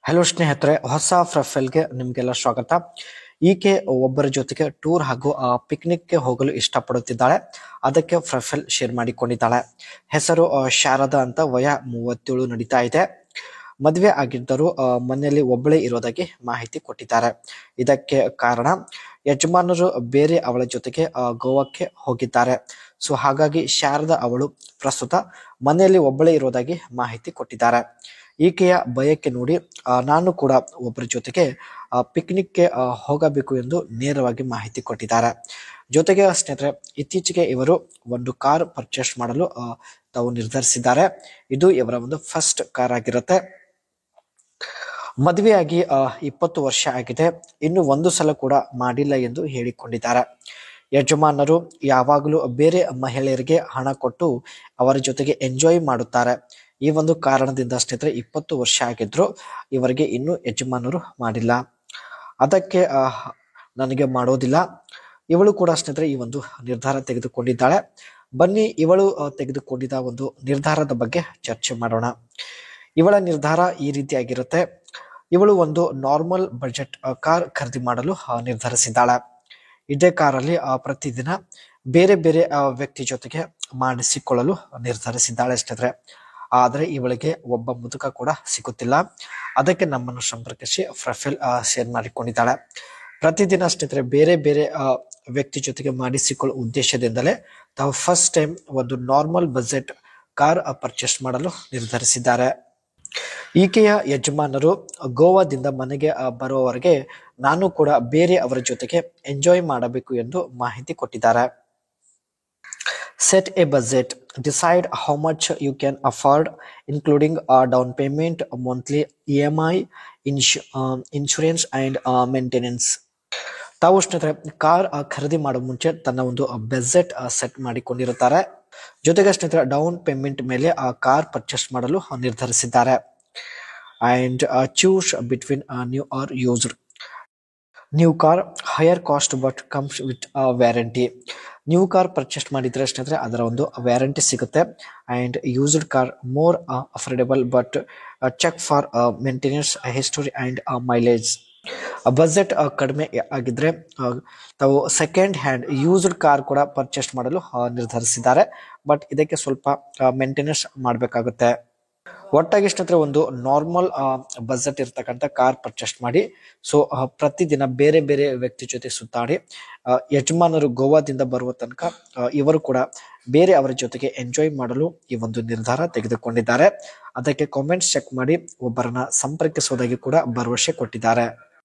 Hello ಸ್ನೇಹಿತರೆ, ಹೊಸ ಪ್ರೊಫೈಲ್ಗೆ ನಿಮಗೆಲ್ಲ ಸ್ವಾಗತ. ಈಕೆ ಒಬ್ಬರ ಜೊತೆಗೆ ಟೂರ್ ಹಾಗೂ ಪಿಕ್ನಿಕ್ಗೆ ಹೋಗಲು ಇಷ್ಟಪಡುತ್ತಿದ್ದಾಳೆ. ಅದಕ್ಕೆ ಪ್ರೊಫೈಲ್ ಶೇರ್ ಮಾಡಿಕೊಂಡಿದ್ದಾಳೆ. ಹೆಸರು ಶಾರದಾ ಅಂತ, ವಯ 37 ನಡೀತಾ ಇದೆ. ಮದುವೆ ಆಗಿದ್ದರೂ ಮನೆಯಲ್ಲಿ ಒಬ್ಬಳೇ ಇರೋದಾಗಿ ಮಾಹಿತಿ ಕೊಟ್ಟಿದ್ದಾರೆ. ಇದಕ್ಕೆ ಕಾರಣ ಯಜಮಾನರು ಬೇರೆ ಅವಳ ಜೊತೆಗೆ ಗೋವಾಕ್ಕೆ ಹೋಗಿದ್ದಾರೆ. ಸೊ ಹಾಗಾಗಿ ಶಾರದಾ ಅವಳು ಪ್ರಸ್ತುತ ಮನೆಯಲ್ಲಿ ಒಬ್ಬಳೇ ಇರೋದಾಗಿ ಮಾಹಿತಿ ಕೊಟ್ಟಿದ್ದಾರೆ. ಈಕೆಯ ಬಯಕೆ ನೋಡಿ ನಾನು ಕೂಡ ಒಬ್ಬರ ಜೊತೆಗೆ ಪಿಕ್ನಿಕ್ಗೆ ಹೋಗಬೇಕು ಎಂದು ನೇರವಾಗಿ ಮಾಹಿತಿ ಕೊಟ್ಟಿದ್ದಾರೆ. ಜೊತೆಗೆ ಸ್ನೇಹಿತರೆ, ಇತ್ತೀಚೆಗೆ ಇವರು ಒಂದು ಕಾರ್ ಪರ್ಚೇಸ್ ಮಾಡಲು ತಾವು ನಿರ್ಧರಿಸಿದ್ದಾರೆ. ಇದು ಇವರ ಒಂದು ಫಸ್ಟ್ ಕಾರ್ ಆಗಿರುತ್ತೆ. ಮದುವೆಯಾಗಿ 20 ವರ್ಷ ಆಗಿದೆ. ಇನ್ನು ಒಂದು ಸಲ ಕೂಡ ಮಾಡಿಲ್ಲ ಎಂದು ಹೇಳಿಕೊಂಡಿದ್ದಾರೆ. ಯಜಮಾನರು ಯಾವಾಗಲೂ ಬೇರೆ ಮಹಿಳೆಯರಿಗೆ ಹಣ ಕೊಟ್ಟು ಅವರ ಜೊತೆಗೆ ಎಂಜಾಯ್ ಮಾಡುತ್ತಾರೆ. ಈ ಒಂದು ಕಾರಣದಿಂದ ಸ್ನೇಹಿತರೆ 20 ವರ್ಷ ಆಗಿದ್ರು ಇವರಿಗೆ ಇನ್ನೂ ಯಜಮಾನರು ಮಾಡಿಲ್ಲ. ಅದಕ್ಕೆ ನನಗೆ ಮಾಡೋದಿಲ್ಲ. ಇವಳು ಕೂಡ ಸ್ನೇಹಿತರೆ ಈ ಒಂದು ನಿರ್ಧಾರ ತೆಗೆದುಕೊಂಡಿದ್ದಾಳೆ. ಬನ್ನಿ ಇವಳು ತೆಗೆದುಕೊಂಡಿದ್ದ ಒಂದು ನಿರ್ಧಾರದ ಬಗ್ಗೆ ಚರ್ಚೆ ಮಾಡೋಣ. ಇವಳ ನಿರ್ಧಾರ ಈ ರೀತಿಯಾಗಿರುತ್ತೆ. ಇವಳು ಒಂದು ನಾರ್ಮಲ್ ಬಜೆಟ್ ಕಾರ್ ಖರೀದಿ ಮಾಡಲು ನಿರ್ಧರಿಸಿದ್ದಾಳೆ. ಇದೇ ಕಾರಲ್ಲಿ ಪ್ರತಿದಿನ ಬೇರೆ ಬೇರೆ ವ್ಯಕ್ತಿ ಜೊತೆಗೆ ಮಾಡಿಸಿಕೊಳ್ಳಲು ನಿರ್ಧರಿಸಿದ್ದಾಳೆ ಸ್ನೇಹಿತರೆ. ಆದರೆ ಇವಳಿಗೆ ಒಬ್ಬ ಮುದುಕ ಕೂಡ ಸಿಗುತ್ತಿಲ್ಲ. ಅದಕ್ಕೆ ನಮ್ಮನ್ನು ಸಂಪರ್ಕಿಸಿ ಪ್ರೊಫೈಲ್ ಶೇರ್ ಮಾಡಿಕೊಂಡಿದ್ದಾಳೆ. ಪ್ರತಿದಿನ ಸ್ನೇಹಿತರೆ ಬೇರೆ ಬೇರೆ ವ್ಯಕ್ತಿ ಜೊತೆಗೆ ಮಾಡಿಸಿಕೊಳ್ಳುವ ಉದ್ದೇಶದಿಂದಲೇ ತಾವು ಫಸ್ಟ್ ಟೈಮ್ ಒಂದು ನಾರ್ಮಲ್ ಬಜೆಟ್ ಕಾರ್ ಪರ್ಚೇಸ್ ಮಾಡಲು ನಿರ್ಧರಿಸಿದ್ದಾರೆ. ಈಕೆಯ ಯಜಮಾನರು ಗೋವಾದಿಂದ ಮನೆಗೆ ಬರುವವರೆಗೆ ನಾನು ಕೂಡ ಬೇರೆ ಅವರ ಜೊತೆಗೆ ಎಂಜಾಯ್ ಮಾಡಬೇಕು ಎಂದು ಮಾಹಿತಿ ಕೊಟ್ಟಿದ್ದಾರೆ. Set a budget. Decide how much you can afford, including down payment, monthly EMI, insurance and maintenance. ತಾವು ಸ್ನೇಹಿತರೆ ಕಾರ್ ಖರೀದಿ ಮಾಡೋ ಮುಂಚೆ ತನ್ನ ಒಂದು ಬಜೆಟ್ ಸೆಟ್ ಮಾಡಿಕೊಂಡಿರುತ್ತಾರೆ. ಜೊತೆಗೆ ಸ್ನೇಹಿತರೆ ಡೌನ್ ಪೇಮೆಂಟ್ ಮೇಲೆ ಕಾರ್ ಪರ್ಚೇಸ್ ಮಾಡಲು ನಿರ್ಧರಿಸಿದ್ದಾರೆ. And choose between new or used. New car higher cost but comes with warranty. New car purchase ಮಾಡಿದ್ರೆ ಸ್ನೇಹಿತರೆ ಅದರ ಒಂದು ವ್ಯಾರಂಟಿ ಸಿಗುತ್ತೆ. And used car more affordable but check for maintenance history and mileage. Budget ಕಡಿಮೆ ಆಗಿದ್ರೆ ತಾವು second hand used car ಕೂಡ purchase ಮಾಡಲು ನಿರ್ಧರಿಸಿದ್ದಾರೆ. ಬಟ್ ಇದಕ್ಕೆ ಸ್ವಲ್ಪ ಮೇಂಟೆನೆನ್ಸ್ ಮಾಡಬೇಕಾಗುತ್ತೆ. ಒಟ್ಟಾಗಿ ಸ್ನೇಹಿತರೆ ಒಂದು ನಾರ್ಮಲ್ ಬಜೆಟ್ ಇರ್ತಕ್ಕಂಥ ಕಾರ್ ಪರ್ಚೇಸ್ ಮಾಡಿ. ಸೊ ಪ್ರತಿದಿನ ಬೇರೆ ಬೇರೆ ವ್ಯಕ್ತಿ ಜೊತೆ ಸುತ್ತಾಡಿ ಯಜಮಾನರು ಗೋವಾದಿಂದ ಬರುವ ತನಕ ಇವರು ಕೂಡ ಬೇರೆ ಅವರ ಜೊತೆಗೆ ಎಂಜಾಯ್ ಮಾಡಲು ಈ ಒಂದು ನಿರ್ಧಾರ ತೆಗೆದುಕೊಂಡಿದ್ದಾರೆ. ಅದಕ್ಕೆ ಕಾಮೆಂಟ್ಸ್ ಚೆಕ್ ಮಾಡಿ ಒಬ್ಬರನ್ನ ಸಂಪರ್ಕಿಸುವುದಾಗಿ ಕೂಡ ಭರವಸೆ ಕೊಟ್ಟಿದ್ದಾರೆ.